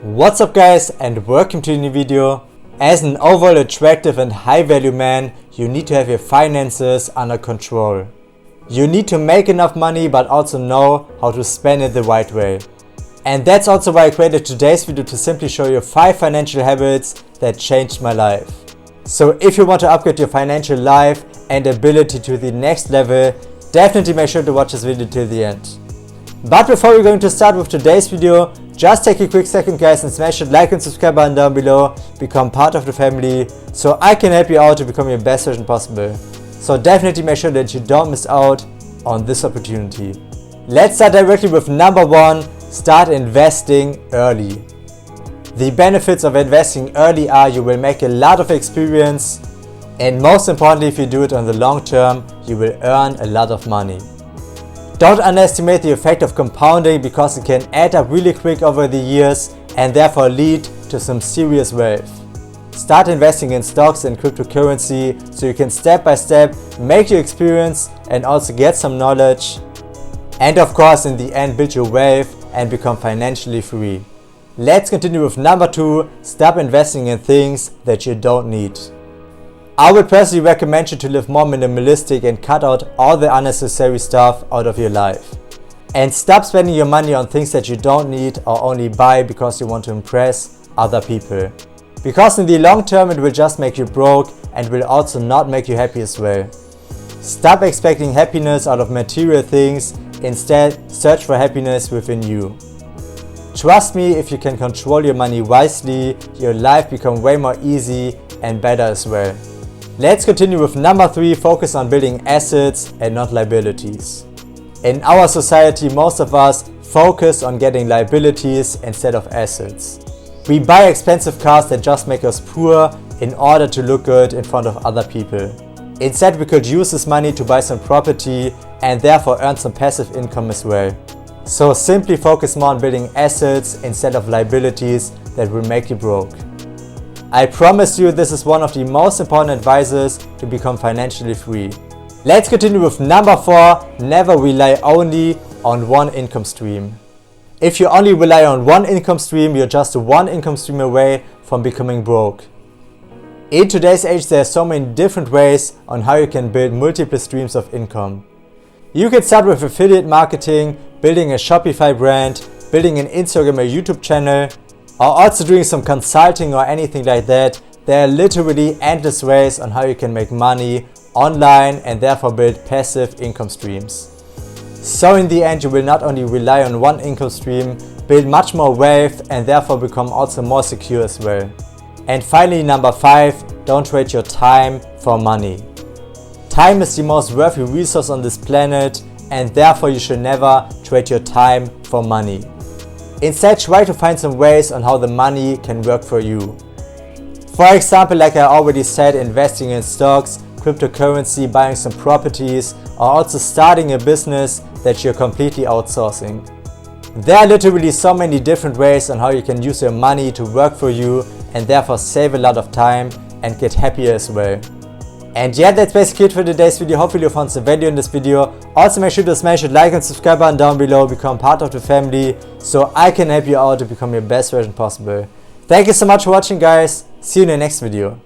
What's up guys, and welcome to a new video. As an overall attractive and high value man, you need to have your finances under control. You need to make enough money but also know how to spend it the right way. And that's also why I created today's video, to simply show you 5 financial habits that changed my life. So if you want to upgrade your financial life and ability to the next level, definitely make sure to watch this video till the end. But before we're going to start with today's video, just take a quick second guys and smash that like and subscribe button down below, become part of the family, so I can help you out to become your best version possible. So definitely make sure that you don't miss out on this opportunity. Let's start directly with number 1, start investing early. The benefits of investing early are you will make a lot of experience, and most importantly, if you do it on the long term, you will earn a lot of money. Don't underestimate the effect of compounding, because it can add up really quick over the years and therefore lead to some serious wealth. Start investing in stocks and cryptocurrency so you can step by step make your experience and also get some knowledge. And of course, in the end, build your wealth and become financially free. Let's continue with number 2, stop investing in things that you don't need. I would personally recommend you to live more minimalistic and cut out all the unnecessary stuff out of your life. And stop spending your money on things that you don't need or only buy because you want to impress other people. Because in the long term it will just make you broke and will also not make you happy as well. Stop expecting happiness out of material things, instead search for happiness within you. Trust me, if you can control your money wisely, your life becomes way more easy and better as well. Let's continue with number 3, focus on building assets and not liabilities. In our society, most of us focus on getting liabilities instead of assets. We buy expensive cars that just make us poor in order to look good in front of other people. Instead, we could use this money to buy some property and therefore earn some passive income as well. So simply focus more on building assets instead of liabilities that will make you broke. I promise you, this is one of the most important advices to become financially free. Let's continue with number 4, never rely only on one income stream. If you only rely on one income stream, you're just one income stream away from becoming broke. In today's age, there are so many different ways on how you can build multiple streams of income. You can start with affiliate marketing, building a Shopify brand, building an Instagram or YouTube channel, or also doing some consulting or anything like that. There are literally endless ways on how you can make money online and therefore build passive income streams. So in the end, you will not only rely on one income stream, build much more wealth and therefore become also more secure as well. And finally, number 5, don't trade your time for money. Time is the most worthy resource on this planet, and therefore you should never trade your time for money. Instead, try to find some ways on how the money can work for you. For example, like I already said, investing in stocks, cryptocurrency, buying some properties, or also starting a business that you're completely outsourcing. There are literally so many different ways on how you can use your money to work for you and therefore save a lot of time and get happier as well. And yeah, that's basically it for today's video. Hopefully you found some value in this video. Also make sure to smash that like and subscribe button down below, become part of the family, so I can help you out to become your best version possible. Thank you so much for watching guys. See you in the next video.